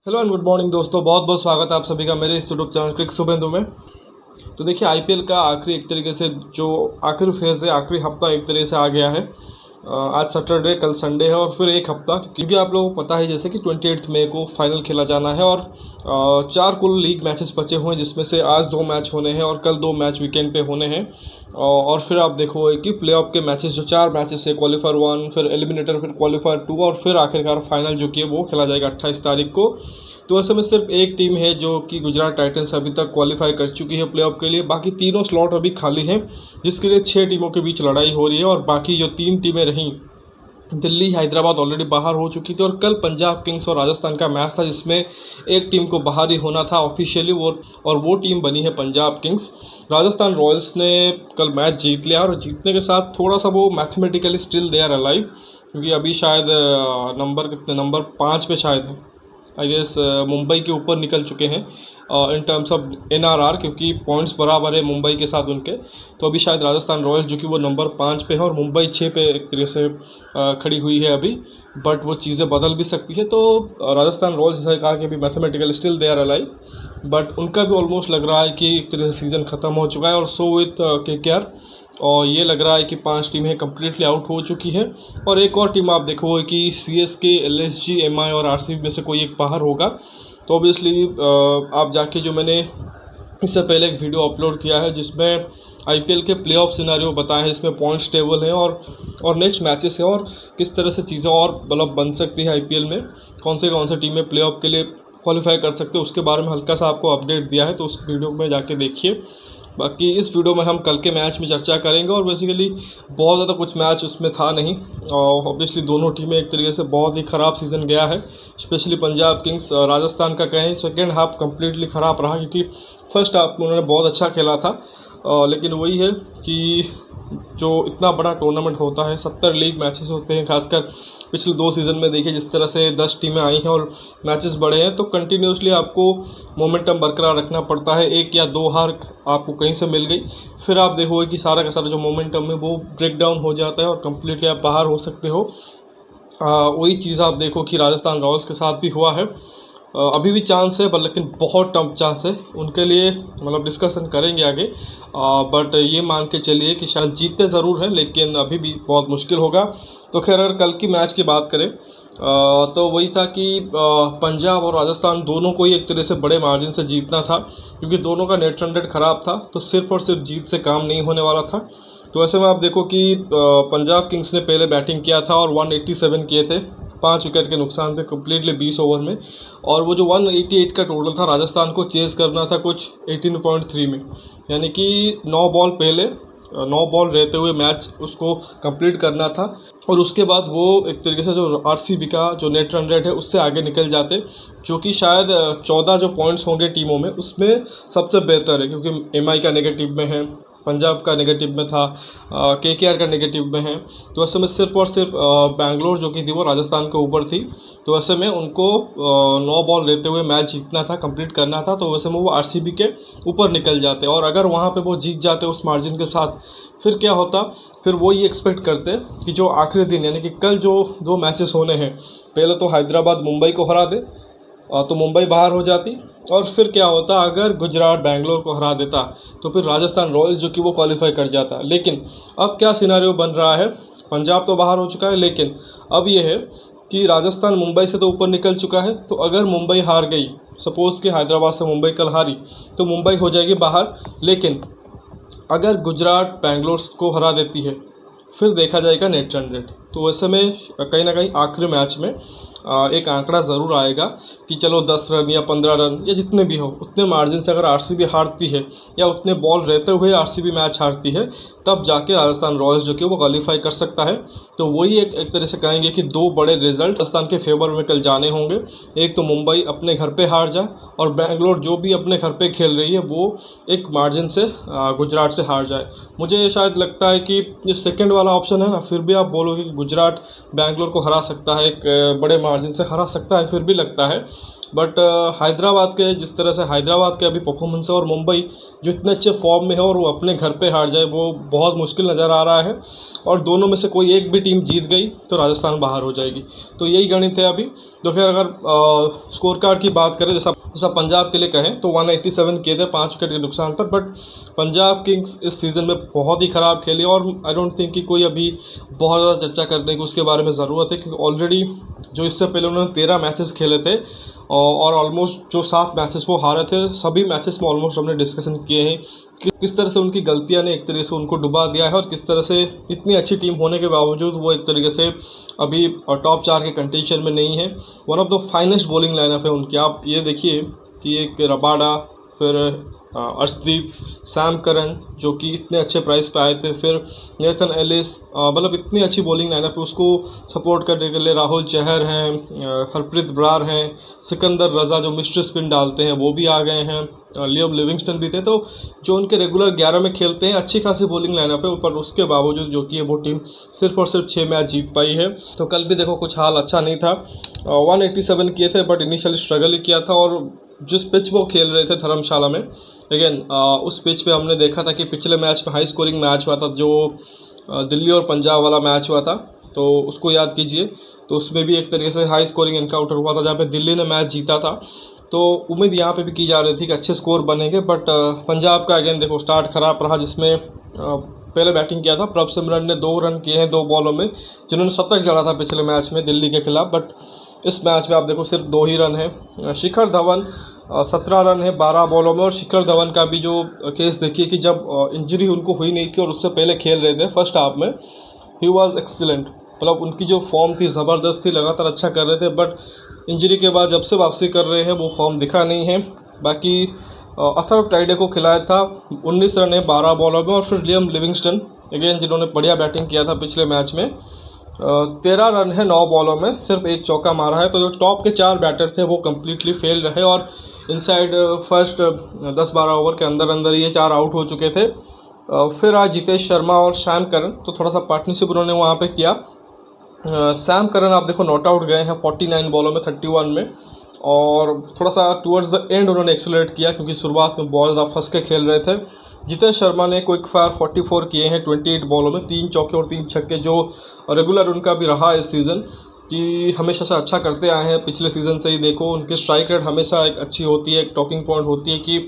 Hello and good morning दोस्तों, बहुत बहुत स्वागत है आप सभी का मेरे इस यूट्यूब चैनल क्रिक शुभेंदु में। तो देखिए आईपीएल का आखिरी एक तरीके से जो आखिरी फेज़ है, आखिरी हफ्ता एक तरीके से आ गया है। आज सैटरडे, कल संडे है और फिर एक हफ्ता, क्योंकि आप लोगों को पता है जैसे कि 28 मई को फाइनल खेला जाना है और 4 कुल लीग मैचेस बचे हुए हैं, जिसमें से आज 2 मैच होने हैं और कल 2 मैच वीकेंड पे होने हैं। और फिर आप देखो कि प्लेऑफ के मैचेस जो 4 मैचेस है, क्वालिफायर 1, फिर एलिमिनेटर, फिर क्वालिफायर 2 और फिर आखिरकार फाइनल जो कि है वो खेला जाएगा 28 तारीख को। तो ऐसे में सिर्फ एक टीम है जो कि गुजरात टाइटंस अभी तक क्वालिफाई कर चुकी है प्लेऑफ के लिए। बाकी तीनों स्लॉट अभी खाली हैं, जिसके लिए 6 टीमों के बीच लड़ाई हो रही है। और बाकी जो 3 टीमें रहीं, दिल्ली, हैदराबाद ऑलरेडी बाहर हो चुकी थी और कल पंजाब किंग्स और राजस्थान का मैच था, जिसमें एक टीम को बाहर ही होना था ऑफिशियली, वो टीम बनी है पंजाब किंग्स। राजस्थान रॉयल्स ने कल मैच जीत लिया और जीतने के साथ थोड़ा सा वो mathematically still they are alive, क्योंकि अभी शायद नंबर 5 पे शायद है, आई गेस मुंबई के ऊपर निकल चुके हैं इन टर्म्स ऑफ एनआरआर, क्योंकि पॉइंट्स बराबर है मुंबई के साथ उनके। तो अभी शायद राजस्थान रॉयल्स जो कि वो नंबर 5 पे है और मुंबई 6 पे एक तरह से खड़ी हुई है अभी, बट वो चीज़ें बदल भी सकती है। तो राजस्थान रॉयल्स जैसा कहा कि अभी mathematical still they are alive, but उनका भी ऑलमोस्ट लग रहा है कि एक तरह से सीज़न ख़त्म हो चुका है। और सो विथ केकेआर, और ये लग रहा है कि 5 टीमें कम्प्लीटली आउट हो चुकी हैं और एक और टीम आप देखोगे कि सीएसके, एलएसजी, एमआई और आरसीबी में से कोई एक बाहर होगा। तो ऑब्वियसली आप जाके, जो मैंने इससे पहले एक वीडियो अपलोड किया है जिसमें आईपीएल के प्लेऑफ सिनेरियो बताए हैं, इसमें पॉइंट्स टेबल है और नेक्स्ट मैचेस है और किस तरह से चीज़ें और मतलब बन सकती है आईपीएल में, कौन से टीमें प्लेऑफ के लिए क्वालिफाई कर सकते हैं, उसके बारे में हल्का सा आपको अपडेट दिया है। तो उस वीडियो में जाके देखिए। बाकी इस वीडियो में हम कल के मैच में चर्चा करेंगे और बेसिकली बहुत ज़्यादा कुछ मैच उसमें था नहीं, और ऑब्वियसली दोनों टीमें एक तरीके से बहुत ही ख़राब सीज़न गया है। स्पेशली पंजाब किंग्स, राजस्थान का कहें सेकेंड हाफ कम्प्लीटली ख़राब रहा, क्योंकि फर्स्ट हाफ में उन्होंने बहुत अच्छा खेला था। लेकिन वही है कि जो इतना बड़ा टूर्नामेंट होता है, 70 लीग मैचेस होते हैं, खासकर पिछले 2 सीज़न में देखिए जिस तरह से 10 टीमें आई हैं और मैचेस बढ़े हैं, तो कंटिन्यूसली आपको मोमेंटम बरकरार रखना पड़ता है। 1 या 2 हार आपको कहीं से मिल गई, फिर आप देखोगे कि सारा का सारा जो मोमेंटम है वो ब्रेक डाउन हो जाता है और कम्प्लीटली आप बाहर हो सकते हो। वही चीज़ आप देखो कि राजस्थान रॉयल्स के साथ भी हुआ है। अभी भी चांस है, पर लेकिन बहुत टफ चांस है उनके लिए, मतलब डिस्कशन करेंगे आगे। बट ये मान के चलिए कि शायद जीतते ज़रूर हैं, लेकिन अभी भी बहुत मुश्किल होगा। तो खैर, अगर कल की मैच की बात करें तो वही था कि पंजाब और राजस्थान दोनों को ही एक तरह से बड़े मार्जिन से जीतना था, क्योंकि दोनों का नेट रन रेट ख़राब था, तो सिर्फ और सिर्फ जीत से काम नहीं होने वाला था। तो ऐसे में आप देखो कि पंजाब किंग्स ने पहले बैटिंग किया था और 187 किए थे 5 विकेट के नुकसान पे कम्प्लीटली 20 ओवर में, और वो जो 188 का टोटल था, राजस्थान को चेज़ करना था कुछ 18.3 में, यानी कि 9 बॉल पहले, 9 बॉल रहते हुए मैच उसको कंप्लीट करना था। और उसके बाद वो एक तरीके से जो आरसीबी का जो नेट रन रेट है उससे आगे निकल जाते, जो कि शायद 14 जो पॉइंट्स होंगे टीमों में उसमें सबसे बेहतर है, क्योंकि एमआई का नेगेटिव में है, पंजाब का नेगेटिव में था, केकेआर का नेगेटिव में है। तो ऐसे में सिर्फ और सिर्फ बैंगलोर जो कि थी वो राजस्थान के ऊपर थी, तो ऐसे में उनको 9 बॉल लेते हुए मैच जीतना था, कंप्लीट करना था। तो वैसे में वो आरसीबी के ऊपर निकल जाते, और अगर वहाँ पे वो जीत जाते उस मार्जिन के साथ, फिर क्या होता, फिर वो ये एक्सपेक्ट करते कि जो आखिरी दिन यानी कि कल जो 2 मैचेस होने हैं, पहले तो हैदराबाद मुंबई को हरा दे तो मुंबई बाहर हो जाती, और फिर क्या होता अगर गुजरात बैंगलोर को हरा देता, तो फिर राजस्थान रॉयल्स जो कि वो क्वालिफाई कर जाता। लेकिन अब क्या सिनारियो बन रहा है, पंजाब तो बाहर हो चुका है, लेकिन अब ये है कि राजस्थान मुंबई से तो ऊपर निकल चुका है। तो अगर मुंबई हार गई, सपोज़ कि हैदराबाद से मुंबई कल हारी, तो मुंबई हो जाएगी बाहर। लेकिन अगर गुजरात बैंगलोर को हरा देती है, फिर देखा जाएगा नेट रन रेट। तो वैसे में कहीं ना कहीं आखिरी मैच में एक आंकड़ा ज़रूर आएगा कि चलो 10 रन या 15 रन या जितने भी हो, उतने मार्जिन से अगर आरसीबी हारती है या उतने बॉल रहते हुए आरसीबी मैच हारती है, तब जाके राजस्थान रॉयल्स जो कि वो क्वालिफाई कर सकता है। तो वही एक तरह से कहेंगे कि 2 बड़े रिजल्ट राजस्थान के फेवर में कल जाने होंगे। एक तो मुंबई अपने घर पे हार जाए, और बैंगलोर जो भी अपने घर पे खेल रही है वो एक मार्जिन से गुजरात से हार जाए। मुझे शायद लगता है कि जो सेकंड वाला ऑप्शन है ना, फिर भी आप बोलोगे कि गुजरात बैंगलोर को हरा सकता है, एक बड़े मार्जिन से हरा सकता है, फिर भी लगता है। बट हैदराबाद के जिस तरह से हैदराबाद के अभी परफॉर्मेंस है और मुंबई जो इतने अच्छे फॉर्म में है और वो अपने घर पे हार जाए वो बहुत मुश्किल नज़र आ रहा है। और दोनों में से कोई एक भी टीम जीत गई तो राजस्थान बाहर हो जाएगी। तो यही गणित है अभी। तो खैर अगर स्कोर कार्ड की बात करें, जैसा पंजाब के लिए कहें तो 187 किए थे 5 विकेट के नुकसान पर, बट पंजाब किंग्स इस सीज़न में बहुत ही ख़राब खेली और आई डोंट थिंक कि कोई अभी बहुत ज़्यादा चर्चा करने की उसके बारे में ज़रूरत है, क्योंकि ऑलरेडी जो इससे पहले उन्होंने 13 मैचेस खेले थे और ऑलमोस्ट जो 7 मैचेस वो हारे थे, सभी मैचेस में ऑलमोस्ट हमने डिस्कशन किए हैं कि किस तरह से उनकी गलतियां ने एक तरीके से उनको डुबा दिया है और किस तरह से इतनी अच्छी टीम होने के बावजूद वो एक तरीके से अभी टॉप 4 के कंटेंशन में नहीं है। One of the finest bowling lineup है उनकी। आप ये देखिए कि एक रबाडा, फिर अर्शदीप, सैम करन जो कि इतने अच्छे प्राइस पे आए थे, फिर नेथन एलिस, मतलब इतनी अच्छी बॉलिंग लाइनअप है। उसको सपोर्ट करने के लिए राहुल चहर हैं, हरप्रीत बरार हैं, सिकंदर रज़ा जो मिस्ट्री स्पिन डालते हैं वो भी आ गए हैं, लियम लिविंगस्टन भी थे। तो जो उनके रेगुलर 11 में खेलते हैं, अच्छी खासी बॉलिंग लाइनअप है, पर उसके बावजूद जो कि वो टीम सिर्फ और सिर्फ 6 मैच जीत पाई है। तो कल भी देखो कुछ हाल अच्छा नहीं था। 187 किए थे बट इनिशियली स्ट्रगल ही किया था। और जिस पिच वो खेल रहे थे धर्मशाला में, अगेन उस पिच पे हमने देखा था कि पिछले मैच में हाई स्कोरिंग मैच हुआ था, जो दिल्ली और पंजाब वाला मैच हुआ था, तो उसको याद कीजिए। तो उसमें भी एक तरीके से हाई स्कोरिंग एनकाउंटर हुआ था जहाँ पे दिल्ली ने मैच जीता था। तो उम्मीद यहाँ पे भी की जा रही थी कि अच्छे स्कोर बनेंगे, बट पंजाब का अगेन देखो स्टार्ट खराब रहा, जिसमें पहले बैटिंग किया था प्रभसिमरन ने 2 रन किए हैं 2 बॉलों में, जिन्होंने शतक जड़ा था पिछले मैच में दिल्ली के खिलाफ। बट इस मैच में आप देखो सिर्फ 2 ही रन हैं। शिखर धवन 17 रन है 12 बॉलों में। और शिखर धवन का भी जो केस देखिए कि जब इंजरी उनको हुई नहीं थी और उससे पहले खेल रहे थे फर्स्ट हाफ में, ही वॉज एक्सीलेंट। मतलब उनकी जो फॉर्म थी ज़बरदस्त थी, लगातार अच्छा कर रहे थे, बट इंजरी के बाद जब से वापसी कर रहे हैं वो फॉर्म दिखा नहीं है। बाकी अथर्व टाइडे को खिलाया था 19 रन है 12 बॉलों में। और फिर लियम लिविंगस्टन अगेन जिन्होंने बढ़िया बैटिंग किया था पिछले मैच में, 13 रन है 9 बॉलों में, सिर्फ 1 चौका मारा है। तो जो टॉप के 4 बैटर थे वो कम्प्लीटली फेल रहे और इनसाइड फर्स्ट 10-12 ओवर के अंदर अंदर ये 4 आउट हो चुके थे। फिर आज जितेश शर्मा और सैम करन तो थोड़ा सा पार्टनरशिप उन्होंने वहाँ पे किया। सैम करन आप देखो नॉट आउट गए हैं 49 बॉलों में 31 में, और थोड़ा सा टुवर्ड्स द एंड उन्होंने एक्सेलरेट किया क्योंकि शुरुआत में बहुत ज़्यादा फंस के खेल रहे थे। जितेश शर्मा ने क्विक फायर 44 किए हैं 28 बॉलों में, 3 चौके और 3 छक्के, जो रेगुलर उनका भी रहा इस सीज़न कि हमेशा से अच्छा करते आए हैं। पिछले सीज़न से ही देखो उनकी स्ट्राइक रेट हमेशा एक अच्छी होती है, एक टॉकिंग पॉइंट होती है कि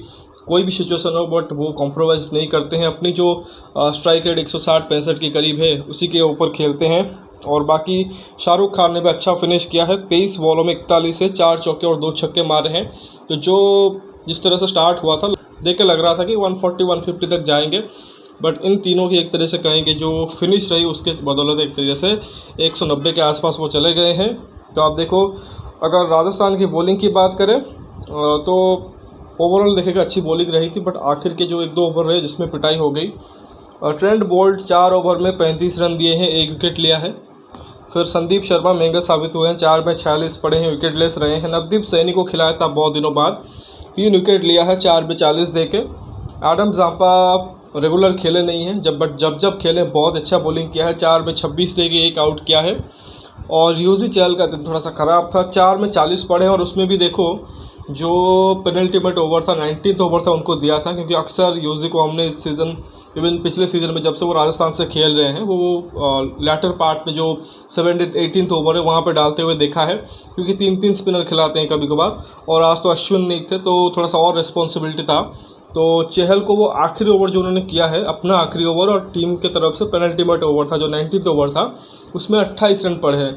कोई भी सिचुएशन हो बट वो कॉम्प्रोमाइज़ नहीं करते हैं। अपनी जो स्ट्राइक रेट 160-65 के करीब है उसी के ऊपर खेलते हैं। और बाकी शाहरुख खान ने भी अच्छा फिनिश किया है, 23 बॉलों में 41 से 4 चौके और 2 छक्के मारे हैं। तो जो जिस तरह से स्टार्ट हुआ था देख के लग रहा था कि 140-150 तक जाएंगे, बट इन तीनों की एक तरह से कहेंगे जो फिनिश रही उसके बदौलत एक तरीके से 190 के आसपास वो चले गए हैं। तो आप देखो अगर राजस्थान की बॉलिंग की बात करें तो ओवरऑल देखेगा अच्छी बॉलिंग रही थी, बट आखिर के जो 1-2 ओवर रहे जिसमें पिटाई हो गई। ट्रेंट बोल्ट 4 ओवर में 35 रन दिए हैं, 1 विकेट लिया है। फिर संदीप शर्मा महंगे साबित हुए हैं, 4 में 46 पड़े हैं, विकेटलेस रहे हैं। नवदीप सैनी को खिलाया था बहुत दिनों बाद, 3 विकेट लिया है 4 में 40 दे के। एडम जाम्पा रेगुलर खेले नहीं हैं, जब खेले बहुत अच्छा बॉलिंग किया है, 4 में 26 दे के 1 आउट किया है। और यूजी चहल का दिन थोड़ा सा ख़राब था, 4 में 40 पड़े और उसमें भी देखो जो पेनल्टीमेट ओवर था 19th ओवर था उनको दिया था, क्योंकि अक्सर यूजी को हमने इस सीज़न इवन पिछले सीज़न में जब से वो राजस्थान से खेल रहे हैं वो लैटर पार्ट में जो 17th-18th ओवर है वहाँ पे डालते हुए देखा है, क्योंकि 3-3 स्पिनर खिलाते हैं कभी कभार। और आज तो अश्विन नहीं थे तो थोड़ा सा और रिस्पॉन्सिबिलिटी था। तो चहल को वो आखिरी ओवर जो उन्होंने किया है अपना आखिरी ओवर, और टीम के तरफ से पेनल्टीमेट ओवर था जो 19th ओवर था, उसमें 28 रन पड़े हैं।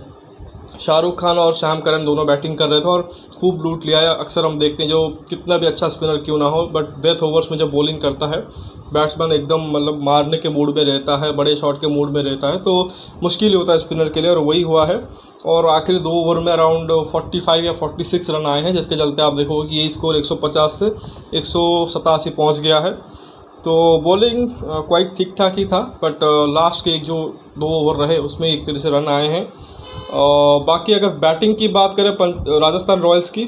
शाहरुख खान और सैम करन दोनों बैटिंग कर रहे थे और खूब लूट लिया है। अक्सर हम देखते हैं जो कितना भी अच्छा स्पिनर क्यों ना हो, बट डेथ ओवर्स में जब बॉलिंग करता है बैट्समैन एकदम मतलब मारने के मूड में रहता है, बड़े शॉट के मूड में रहता है, तो मुश्किल ही होता है स्पिनर के लिए, और वही हुआ है। और आखिरी 2 ओवर में अराउंड 45 या 46 रन आए हैं, जिसके चलते आप देखोगे कि ये स्कोर 150 से 187 पहुँच गया है। तो बॉलिंग क्वाइट ठीक ठाक ही था, बट लास्ट के जो 2 ओवर रहे उसमें एक तरह से रन आए हैं। बाकी अगर बैटिंग की बात करें राजस्थान रॉयल्स की,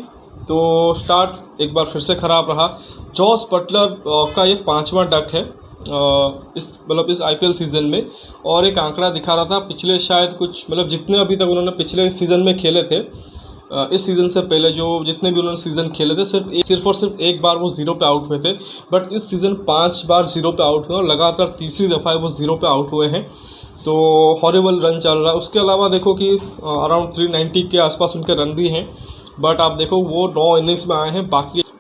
तो स्टार्ट एक बार फिर से ख़राब रहा। जॉस बटलर का ये 5वां डक है इस आईपीएल सीज़न में, और एक आंकड़ा दिखा रहा था पिछले शायद कुछ जितने अभी तक उन्होंने पिछले सीज़न में खेले थे इस सीज़न से पहले जो जितने भी उन्होंने सीज़न खेले थे सिर्फ एक बार वो 0 पे आउट हुए थे, बट इस सीज़न 5 बार 0 पे आउट हुए और लगातार तीसरी दफ़ा वो 0 पे आउट हुए हैं। तो हॉरिबल रन चल रहा है। उसके अलावा देखो कि अराउंड 390 के आसपास उनके रन भी हैं, बट आप देखो वो 9 इनिंग्स में आए हैं।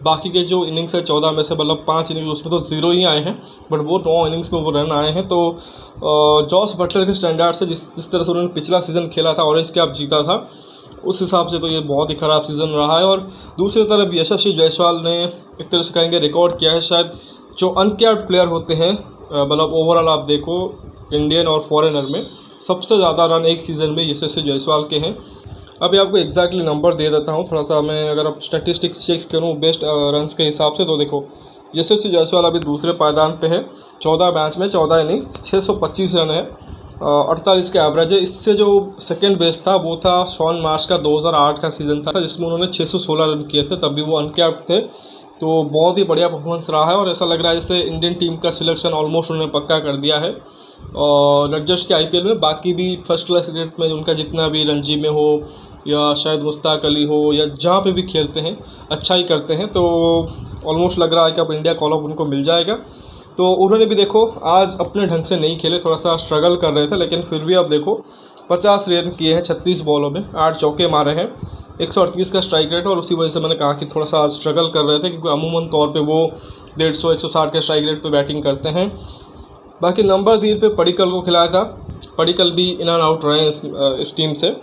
बाकी के जो इनिंग्स है 14 में से मतलब 5 इनिंग्स उसमें तो 0 ही आए हैं, बट वो 9 इनिंग्स में वो रन आए हैं। तो जॉस बटलर के स्टैंडार्ड से जिस तरह से उन्होंने पिछला सीज़न खेला था, ऑरेंज कैप जीता था, उस हिसाब से तो ये बहुत ही ख़राब सीज़न रहा है। और दूसरी तरफ यशस्वी जायसवाल ने एक तरह से कहेंगे रिकॉर्ड किया है। शायद जो अनकैप्ड प्लेयर होते हैं, मतलब ओवरऑल आप देखो इंडियन और फॉरेनर में सबसे ज़्यादा रन एक सीज़न में यशस्वी जायसवाल के हैं। अभी आपको एग्जैक्टली नंबर दे देता हूँ थोड़ा सा मैं, अगर आप स्टैटिस्टिक्स चेक करूँ बेस्ट रन्स के हिसाब से, तो देखो यशस्वी जायसवाल अभी दूसरे पायदान पे है। 14 मैच में 14 इनिंग्स 625 रन है, 48 का एवरेज है। इससे जो सेकंड बेस्ट था वो था शॉन मार्श का 2008 का सीज़न था, जिसमें उन्होंने 616 रन किए थे, तब भी वो अनकैप्ड थे। तो बहुत ही बढ़िया परफॉर्मेंस रहा है और ऐसा लग रहा है जैसे इंडियन टीम का सिलेक्शन ऑलमोस्ट उन्होंने पक्का कर दिया है। और नॉट जस्ट के आईपीएल में, बाकी भी फर्स्ट क्लास क्रिकेट में उनका जितना भी रणजी में हो या शायद मुश्ताक अली हो या जहाँ पे भी खेलते हैं अच्छा ही करते हैं। तो ऑलमोस्ट लग रहा है कि अब इंडिया कॉल अप उनको मिल जाएगा। तो उन्होंने भी देखो आज अपने ढंग से नहीं खेले, थोड़ा सा स्ट्रगल कर रहे थे, लेकिन फिर भी अब देखो 50 रन किए हैं 36 बॉलों में, 8 चौके मारे हैं, 138 का स्ट्राइक रेट। और उसी वजह से मैंने कहा कि थोड़ा सा स्ट्रगल कर रहे थे, क्योंकि अमूमन तौर पे वो 150-160 के स्ट्राइक रेट पे बैटिंग करते हैं। बाकी नंबर 3 पे पडिक्कल को खिलाया था। पडिक्कल भी इन एंड आउट रहे हैं इस टीम से,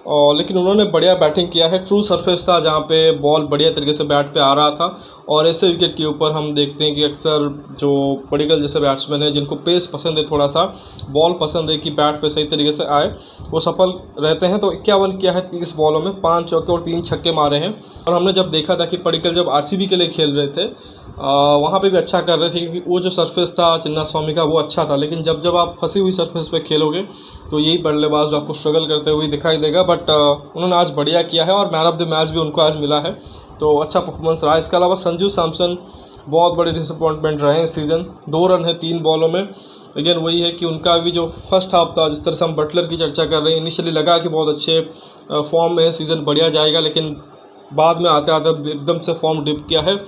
और लेकिन उन्होंने बढ़िया बैटिंग किया है। ट्रू सरफेस था जहाँ पे बॉल बढ़िया तरीके से बैट पे आ रहा था, और ऐसे विकेट के ऊपर हम देखते हैं कि अक्सर जो पडिक्कल जैसे बैट्समैन है जिनको पेस पसंद है, थोड़ा सा बॉल पसंद है कि बैट पे सही तरीके से आए, वो सफल रहते हैं। तो 51 किया है 30 बॉलों में, 5 चौके और 3 छक्के मारे हैं। और हमने जब देखा था कि पडिक्कल जब आरसीबी के लिए खेल रहे थे वहाँ पे भी अच्छा कर रहे थे, क्योंकि वो जो सरफेस था चिन्नास्वामी का वो अच्छा था। लेकिन जब आप फंसी हुई सरफेस पे खेलोगे तो यही बल्लेबाज आपको स्ट्रगल करते हुए दिखाई देगा। बट उन्होंने आज बढ़िया किया है और मैन ऑफ द मैच भी उनको आज मिला है, तो अच्छा परफॉर्मेंस रहा। इसके अलावा संजू सैमसन बहुत बड़े डिसअपॉइंटमेंट रहे इस सीज़न, 2 रन है 3 बॉलों में। अगेन वही है कि उनका भी जो फर्स्ट हाफ था, जिस तरह से हम बटलर की चर्चा कर रहे हैं, इनिशियली लगा कि बहुत अच्छे फॉर्म में सीज़न बढ़िया जाएगा, लेकिन बाद में आते आते एकदम से फॉर्म डिप किया है।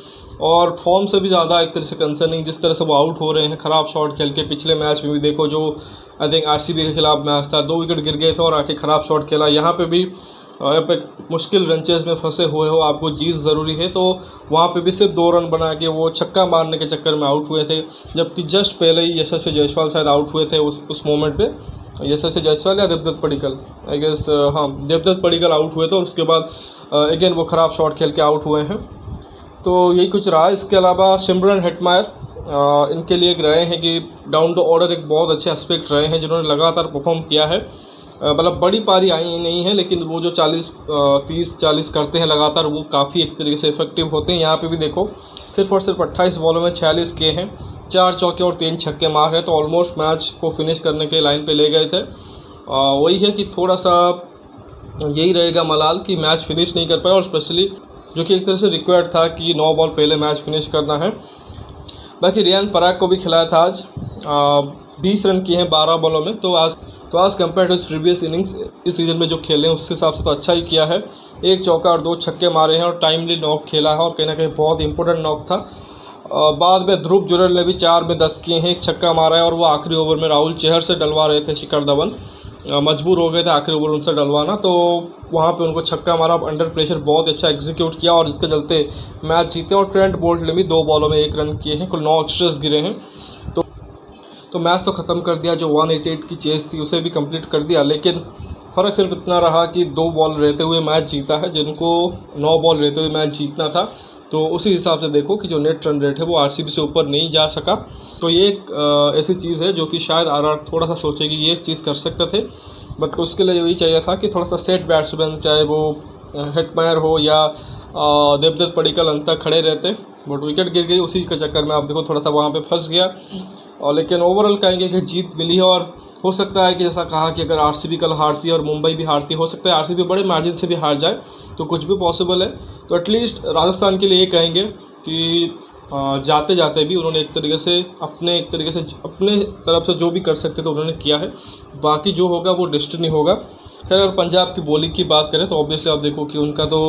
और फॉर्म से भी ज़्यादा एक तरह से कंसर्निंग जिस तरह से वो आउट हो रहे हैं ख़राब शॉट खेल के। पिछले मैच में भी देखो, जो आई थिंक आरसीबी के खिलाफ मैच था, 2 विकेट गिर गए थे और आके ख़राब शॉट खेला। यहाँ पे भी यहाँ पे मुश्किल रनचेज में फंसे हुए हो, आपको जीत ज़रूरी है, तो वहाँ पे भी सिर्फ 2 रन बना के वो छक्का मारने के चक्कर में आउट हुए थे। जबकि जस्ट पहले ही यशस्वी जायसवाल शायद आउट हुए थे उस मोमेंट पे। यशस्वी जायसवाल या देवदत्त पडिक्कल, आई गेस हाँ देवदत्त पडिक्कल आउट हुए थे, और उसके बाद अगेन वो ख़राब शॉट खेल के आउट हुए हैं। तो यही कुछ रहा। इसके अलावा सिमरन हेटमायर इनके लिए एक रहे हैं कि डाउन द ऑर्डर एक बहुत अच्छे एस्पेक्ट रहे हैं, जिन्होंने लगातार परफॉर्म किया है। मतलब बड़ी पारी आई नहीं है, लेकिन वो जो 30-40 करते हैं लगातार, वो काफ़ी एक तरीके से इफेक्टिव होते हैं। यहाँ पे भी देखो सिर्फ और सिर्फ 28 बॉलों में 46 किए हैं, 4 चौके और 3 छक्के मार रहे हैं, तो ऑलमोस्ट मैच को फिनिश करने के लाइन पे ले गए थे। वही है कि थोड़ा सा यही रहेगा मलाल कि मैच फिनिश नहीं कर पाए, और स्पेशली जो कि एक तरह से रिक्वायर्ड था कि 9 बॉल पहले मैच फिनिश करना है। बाकी रियान पराग को भी खिलाया था आज, 20 रन किए हैं 12 बॉलों में। तो आज कंपेयर टू प्रीवियस इनिंग्स इस सीज़न में जो खेले हैं उस हिसाब से तो अच्छा ही किया है। 1 चौका और 2 छक्के मारे हैं और टाइमली नॉक खेला है, और कहीं ना कहीं बहुत इंपॉर्टेंट नॉक था। बाद में ध्रुव जुरैल ने भी 4 में 10 किए हैं, 1 छक्का मारा है, और वो आखिरी ओवर में राहुल चहर से डलवा रहे थे शिखर धवन, मजबूर हो गए थे आखिरी ओवर उनसे डलवाना, तो वहाँ पे उनको छक्का मारा। अंडर प्रेशर बहुत अच्छा एग्जीक्यूट किया और इसके चलते मैच जीते। और ट्रेंट बोल्ट ने भी 2 बॉलों में 1 रन किए हैं, कुल 9 एक्स्ट्रास गिरे हैं। तो मैच तो ख़त्म कर दिया, जो 188 की चेज़ थी उसे भी कंप्लीट कर दिया, लेकिन फ़र्क सिर्फ इतना रहा कि 2 बॉल रहते हुए मैच जीता है, जिनको 9 बॉल रहते हुए मैच जीतना था। तो उसी हिसाब से देखो कि जो नेट रन रेट है वो आरसीबी से ऊपर नहीं जा सका। तो ये एक ऐसी चीज़ है जो कि शायद आरआर थोड़ा सा सोचे कि ये चीज़ कर सकते थे, बट उसके लिए यही चाहिए था कि थोड़ा सा सेट बैट्समैन, चाहे वो हेटमायर हो या देवदत्त पडिक्कल, अंत तक खड़े रहते, बट विकेट गिर गई उसी के चक्कर में आप देखो थोड़ा सा वहाँ पे फंस गया। और लेकिन ओवरऑल कहेंगे कि जीत मिली है, और हो सकता है कि जैसा कहा कि अगर आरसीबी कल हारती है और मुंबई भी हारती, हो सकता है आरसीबी बड़े मार्जिन से भी हार जाए, तो कुछ भी पॉसिबल है। तो एटलीस्ट राजस्थान के लिए ये कहेंगे कि जाते जाते भी उन्होंने एक तरीके से अपने तरफ से जो भी कर सकते थे उन्होंने किया है। बाकी जो होगा वो डेस्टिनी होगा। खैर अगर पंजाब की बॉलिंग की बात करें तो ऑब्वियसली आप देखो कि उनका तो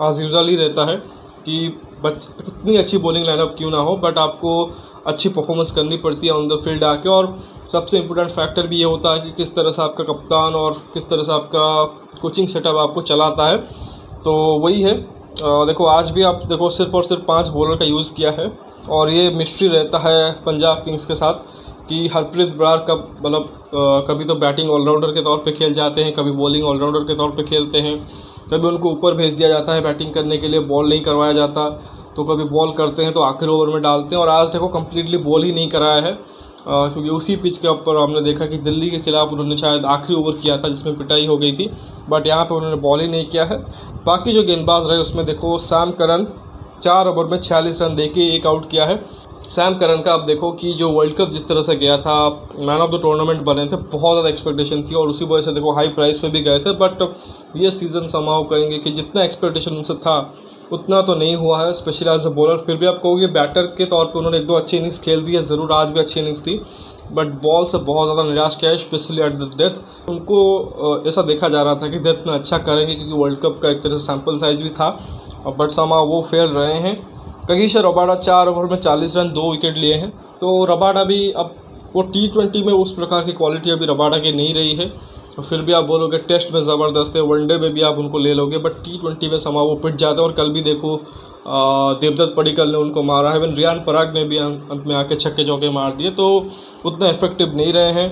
एज यूजुअल ही रहता है कि कितनी अच्छी बॉलिंग लाइनअप क्यों ना हो, बट आपको अच्छी परफॉर्मेंस करनी पड़ती है ऑन द फील्ड आके। और सबसे इम्पोर्टेंट फैक्टर भी ये होता है कि किस तरह से आपका कप्तान और किस तरह से आपका कोचिंग सेटअप आपको चलाता है। तो वही है। देखो आज भी आप देखो सिर्फ और सिर्फ 5 बॉलर का यूज़ किया है, और ये मिस्ट्री रहता है पंजाब किंग्स के साथ कि हरप्रीत बरार कब कभी तो बैटिंग ऑलराउंडर के तौर पे खेल जाते हैं, कभी बॉलिंग ऑलराउंडर के तौर पे खेलते हैं, कभी उनको ऊपर भेज दिया जाता है बैटिंग करने के लिए, बॉल नहीं करवाया जाता, तो कभी बॉल करते हैं तो आखिरी ओवर में डालते हैं। और आज देखो कम्प्लीटली बॉल ही नहीं कराया है, क्योंकि उसी पिच के ऊपर हमने देखा कि दिल्ली के खिलाफ उन्होंने शायद आखिरी ओवर किया था जिसमें पिटाई हो गई थी, बट यहाँ पे उन्होंने बॉल ही नहीं किया है। बाकी जो गेंदबाज रहे उसमें देखो सैम करन 4 ओवर में 46 रन देके 1 आउट किया है। सैम करन का आप देखो कि जो वर्ल्ड कप जिस तरह से गया था, मैन ऑफ द टूर्नामेंट बने थे, बहुत ज़्यादा एक्सपेक्टेशन थी और उसी वजह से देखो हाई प्राइस पे भी गए थे, बट ये सीज़न समाव कहेंगे कि जितना एक्सपेक्टेशन उनसे था उतना तो नहीं हुआ है, स्पेशली एज अ बॉलर। फिर भी आप कहोगे बैटर के तौर पे उन्होंने 1-2 अच्छी इनिंग्स खेल दी है, ज़रूर आज भी अच्छी इनिंग्स थी, बट बॉल से बहुत ज़्यादा निराश किया है, स्पेशली एट द डेथ। उनको ऐसा देखा जा रहा था कि डेथ में अच्छा करेंगे क्योंकि वर्ल्ड कप का एक तरह से सैम्पल साइज भी था, बट समाव वो फेल रहे हैं। कगिसो रबाडा 4 ओवर में 40 रन 2 विकेट लिए हैं। तो रबाडा भी अब वो T20 में उस प्रकार की क्वालिटी अभी रबाडा की नहीं रही है, तो फिर भी आप बोलोगे टेस्ट में ज़बरदस्त है, वनडे में भी आप उनको ले लोगे, बट T20 में समा वो पिट जाते हैं। और कल भी देखो देवदत्त पडिक्कल ने उनको मारा है, इवन रियान पराग ने भी अंत में आके छक्के चौके मार दिए, तो उतना इफेक्टिव नहीं रहे हैं।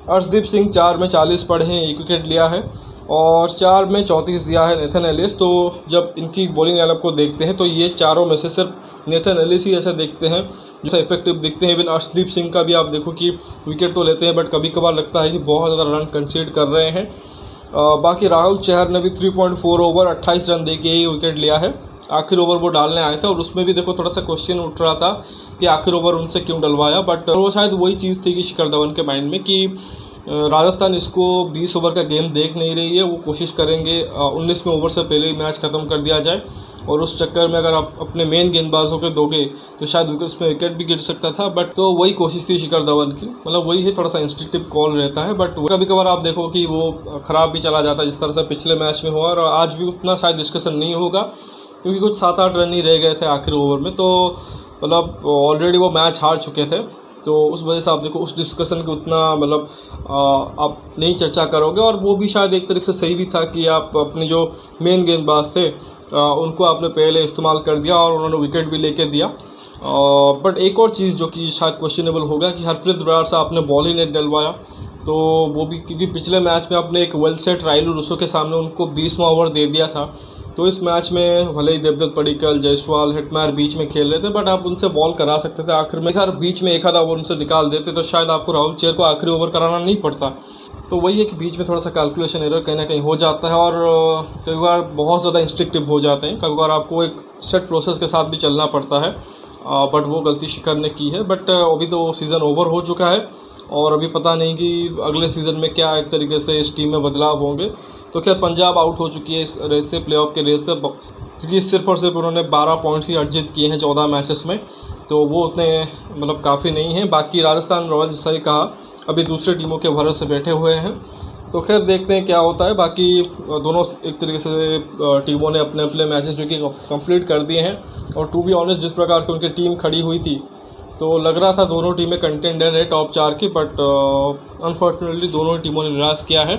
अर्शदीप सिंह 4 में 40 पड़े हैं, 1 विकेट लिया है, और 4 में 34 दिया है नेथन एलिस। तो जब इनकी बॉलिंग लाइनअप को देखते हैं तो ये चारों में से सिर्फ नेथन एलिस ही ऐसे दिखते हैं जैसे इफेक्टिव दिखते हैं। इवन अर्शदीप सिंह का भी आप देखो कि विकेट तो लेते हैं, बट कभी कभार लगता है कि बहुत ज़्यादा रन कंसीड कर रहे हैं। बाकी राहुल चहर ने भी 3.4 ओवर 28 रन दे के ही विकेट लिया है। आखिर ओवर वो डालने आए थे और उसमें भी देखो थोड़ा सा क्वेश्चन उठ रहा था कि आखिर ओवर उनसे क्यों डलवाया, बट वो शायद वही चीज़ थी कि शिखर धवन के माइंड में कि राजस्थान इसको 20 ओवर का गेम देख नहीं रही है, वो कोशिश करेंगे 19वें ओवर से पहले ही मैच ख़त्म कर दिया जाए, और उस चक्कर में अगर आप अपने मेन गेंदबाजों के दोगे तो शायद उसमें विकेट भी गिर सकता था। बट तो वही कोशिश थी शिखर धवन की, मतलब वही है, थोड़ा सा इंस्टिंक्टिव कॉल रहता है, बट कभी कभार आप देखो कि वो ख़राब भी चला जाता है जिस तरह से पिछले मैच में हुआ। और आज भी उतना शायद डिस्कशन नहीं होगा क्योंकि कुछ 7-8 रन ही रह गए थे आखिरी ओवर में, तो मतलब ऑलरेडी वो मैच हार चुके थे, तो उस वजह से आप देखो उस डिस्कशन की उतना मतलब आप नहीं चर्चा करोगे। और वो भी शायद एक तरीके से सही भी था कि आप अपने जो मेन गेंदबाज थे उनको आपने पहले इस्तेमाल कर दिया और उन्होंने विकेट भी लेके दिया। बट एक और चीज़ जो कि शायद क्वेश्चनेबल होगा कि हरप्रीत बरार से आपने बॉल ही नहीं डलवाया, तो वो भी क्योंकि पिछले मैच में आपने एक वेल सेट रायलू रूसो के सामने उनको 20वां ओवर दे दिया था, तो इस मैच में भले ही देवदत्त पडिक्कल, जायसवाल, हेटमायर बीच में खेल रहे थे, बट आप उनसे बॉल करा सकते थे आखिर में। अगर बीच में एक आधा ओवर उनसे निकाल देते तो शायद आपको राहुल चहर को आखिरी ओवर कराना नहीं पड़ता। तो वही है कि बीच में थोड़ा सा कैलकुलेशन एरर कहीं ना कहीं हो जाता है, और कई बार बहुत ज़्यादा इंस्ट्रिक्टिव हो जाते हैं, कई बार आपको एक सेट प्रोसेस के साथ भी चलना पड़ता है, बट वो गलती शिखर ने की है। बट अभी तो सीज़न ओवर हो चुका है और अभी पता नहीं कि अगले सीज़न में क्या एक तरीके से इस टीम में बदलाव होंगे। तो खैर पंजाब आउट हो चुकी है इस रेस से, प्लेऑफ के रेस से, क्योंकि सिर्फ और सिर्फ उन्होंने 12 पॉइंट्स ही अर्जित किए हैं 14 मैचेस में, तो वो उतने मतलब काफ़ी नहीं हैं। बाकी राजस्थान रॉयल्स सही कहा अभी दूसरी टीमों के भरोसे बैठे हुए हैं, तो खैर देखते हैं क्या होता है। बाकी दोनों एक तरीके से टीमों ने अपने अपने मैचेस जो कि कंप्लीट कर दिए हैं, और टू बी ऑनेस्ट जिस प्रकार की उनकी टीम खड़ी हुई थी तो लग रहा था दोनों टीमें कंटेंडर है टॉप 4 की, बट अनफॉर्चुनेटली दोनों टीमों ने निराश किया है।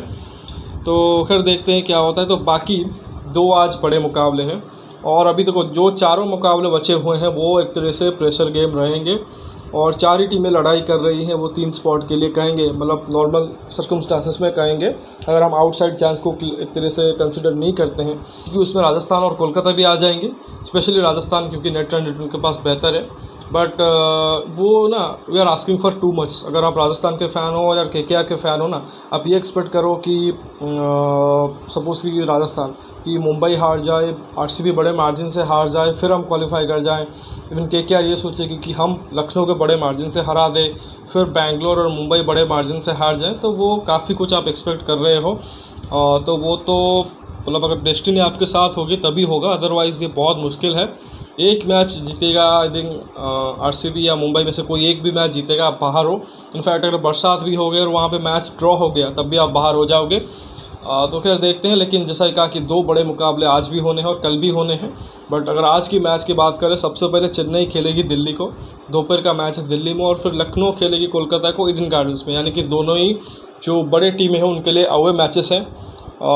तो खैर देखते हैं क्या होता है। तो बाकी 2 आज बड़े मुकाबले हैं, और अभी देखो जो चारों मुकाबले बचे हुए हैं वो एक तरह से प्रेशर गेम रहेंगे, और 4 ही टीमें लड़ाई कर रही हैं वो 3 स्पॉट के लिए, कहेंगे मतलब नॉर्मल सर्कमस्टांसेस में कहेंगे, अगर हम आउटसाइड चांस को एक तरह से कंसिडर नहीं करते हैं, क्योंकि उसमें राजस्थान और कोलकाता भी आ जाएंगे, स्पेशली राजस्थान क्योंकि नेट रन रेट उनके पास बेहतर है। बट वो ना we are asking for too much. अगर आप राजस्थान के फ़ैन हो या KKR के फ़ैन हो ना, आप ये एक्सपेक्ट करो कि सपोज कि राजस्थान कि मुंबई हार जाए, RCB बड़े मार्जिन से हार जाए, फिर हम क्वालिफाई कर जाएं। इवन KKR ये सोचेगी कि हम लखनऊ के बड़े मार्जिन से हरा दें, फिर बेंगलोर और मुंबई बड़े मार्जिन से हार जाएं, तो वो काफ़ी कुछ आप एक्सपेक्ट कर रहे हो। तो वो तो मतलब अगर डेस्टिनी आपके साथ होगी तभी होगा, अदरवाइज़ ये बहुत मुश्किल है। एक मैच जीतेगा, आई थिंक आरसीबी या मुंबई में से कोई एक भी मैच जीतेगा, आप बाहर हो। इनफैक्ट अगर बरसात भी हो गई और वहाँ पे मैच ड्रॉ हो गया तब भी आप बाहर हो जाओगे। तो खैर देखते हैं, लेकिन जैसा कहा कि दो बड़े मुकाबले आज भी होने हैं और कल भी होने हैं। बट अगर आज की मैच की बात करें, सबसे पहले चेन्नई खेलेगी दिल्ली को, दोपहर का मैच है दिल्ली में, और फिर लखनऊ खेलेगी कोलकाता को ईडन गार्डन्स में। यानी कि दोनों ही जो बड़े टीमें हैं उनके लिए अवे मैचेस हैं।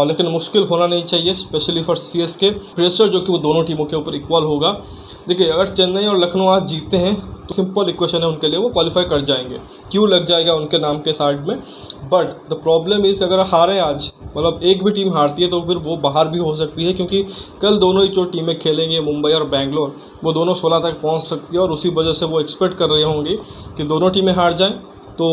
लेकिन मुश्किल होना नहीं चाहिए, स्पेशली फॉर सीएसके। प्रेशर जो कि वो दोनों टीमों के ऊपर इक्वल होगा। देखिए, अगर चेन्नई और लखनऊ आज जीतते हैं तो सिंपल इक्वेशन है उनके लिए, वो क्वालिफाई कर जाएंगे, क्यों लग जाएगा उनके नाम के साइड में। बट द प्रॉब्लम इज़, अगर हारें आज, मतलब एक भी टीम हारती है तो फिर वो बाहर भी हो सकती है, क्योंकि कल दोनों ही जो टीमें खेलेंगे, मुंबई और बेंगलोर, वो दोनों 16 तक पहुंच सकती है। और उसी वजह से वो एक्सपेक्ट कर रहे होंगे कि दोनों टीमें हार जाएं तो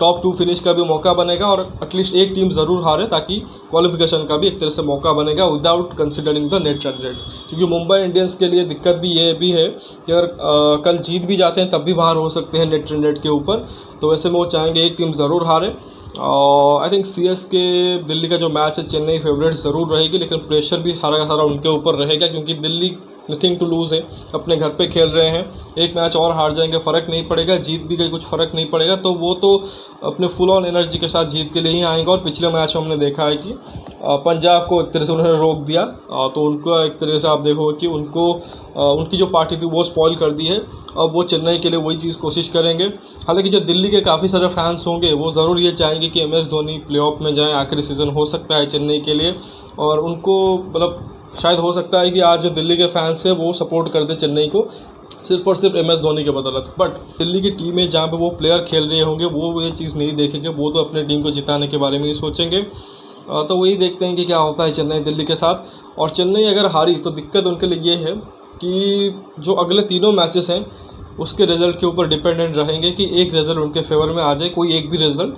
टॉप 2 फिनिश का भी मौका बनेगा, और एटलीस्ट एक टीम ज़रूर हारे ताकि क्वालिफिकेशन का भी एक तरह से मौका बनेगा, without considering the net run rate. क्योंकि मुंबई इंडियंस के लिए दिक्कत भी ये भी है कि अगर कल जीत भी जाते हैं तब भी बाहर हो सकते हैं नेट रन रेट के ऊपर। तो वैसे में वो चाहेंगे एक टीम ज़रूर हारे। और आई थिंक सीएसके दिल्ली का जो मैच है, चेन्नई फेवरेट ज़रूर रहेगी, लेकिन प्रेशर भी सारा का सारा उनके ऊपर रहेगा, क्योंकि दिल्ली नथिंग टू लूज़ है, अपने घर पे खेल रहे हैं। एक मैच और हार जाएंगे फ़र्क नहीं पड़ेगा, जीत भी गई कुछ फ़र्क नहीं पड़ेगा। तो वो तो अपने फुल ऑन एनर्जी के साथ जीत के लिए ही आएंगे। और पिछले मैच में हमने देखा है कि पंजाब को एक तरह से उन्होंने रोक दिया, तो उनको एक तरह से आप देखोगे कि उनको उनकी जो पार्टी थी वो स्पॉइल कर दी है। अब वो चेन्नई के लिए वही चीज़ कोशिश करेंगे। हालांकि जो दिल्ली के काफ़ी सारे फैंस होंगे वो ज़रूर ये चाहेंगे कि एमएस धोनी प्लेऑफ में जाएँ, आखिरी सीज़न हो सकता है चेन्नई के लिए। और उनको मतलब शायद हो सकता है कि आज जो दिल्ली के फैंस हैं वो सपोर्ट कर दे चेन्नई को, सिर्फ और सिर्फ एमएस धोनी के बदौलत। बट दिल्ली की टीम में जहाँ पे वो प्लेयर खेल रहे होंगे वो ये चीज़ नहीं देखेंगे, वो तो अपने टीम को जिताने के बारे में ही सोचेंगे। तो वही देखते हैं कि क्या होता है चेन्नई दिल्ली के साथ। और चेन्नई अगर हारी तो दिक्कत उनके लिए ये है कि जो अगले तीनों मैचेस हैं उसके रिज़ल्ट के ऊपर डिपेंडेंट रहेंगे, कि एक रिज़ल्ट उनके फेवर में आ जाए, कोई एक भी रिज़ल्ट,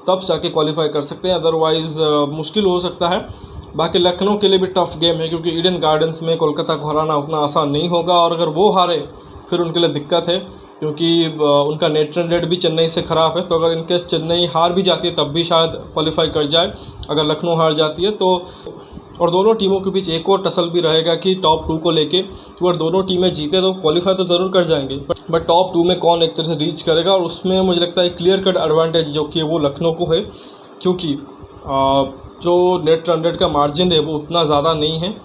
तब जाके क्वालिफाई कर सकते हैं, अदरवाइज़ मुश्किल हो सकता है। बाकी लखनऊ के लिए भी टफ गेम है, क्योंकि ईडन गार्डन्स में कोलकाता को हराना उतना आसान नहीं होगा। और अगर वो हारे फिर उनके लिए दिक्कत है, क्योंकि उनका नेट रन रेट भी चेन्नई से ख़राब है। तो अगर इनकेस चेन्नई हार भी जाती है तब भी शायद क्वालिफाई कर जाए, अगर लखनऊ हार जाती है तो। और दोनों टीमों के बीच एक और टसल भी रहेगा कि टॉप 2 को लेके, तो अगर दोनों टीमें जीते तो क्वालिफाई तो ज़रूर कर जाएंगे, बट टॉप 2 में कौन एक तरह से रीच करेगा। और उसमें मुझे लगता है क्लियर कट एडवांटेज जो कि वो लखनऊ को है, क्योंकि जो नेट रन रेट का मार्जिन है वो उतना ज़्यादा नहीं है।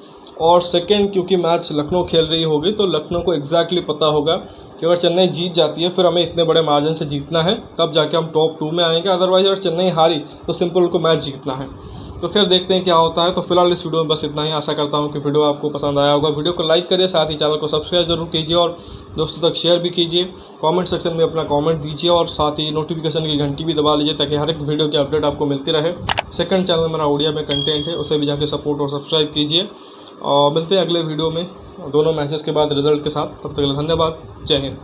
और सेकंड, क्योंकि मैच लखनऊ खेल रही होगी तो लखनऊ को एग्जैक्टली पता होगा कि अगर चेन्नई जीत जाती है फिर हमें इतने बड़े मार्जिन से जीतना है, तब जाके हम टॉप 2 में आएंगे। अदरवाइज अगर चेन्नई हारी तो सिंपल उनको मैच जीतना है। तो खैर देखते हैं क्या होता है। तो फिलहाल इस वीडियो में बस इतना ही। आशा करता हूँ कि वीडियो आपको पसंद आया होगा। वीडियो को लाइक करिए, साथ ही चैनल को सब्सक्राइब जरूर कीजिए और दोस्तों तक शेयर भी कीजिए। कमेंट सेक्शन में अपना कमेंट दीजिए और साथ ही नोटिफिकेशन की घंटी भी दबा लीजिए, ताकि हर एक वीडियो की अपडेट आपको मिलती रहे। सेकंड चैनल मेरा उड़िया में कंटेंट है, उसे भी जाके सपोर्ट और सब्सक्राइब कीजिए। और मिलते हैं अगले वीडियो में दोनों मैचेस के बाद रिजल्ट के साथ। तब तक के लिए धन्यवाद। जय हिंद।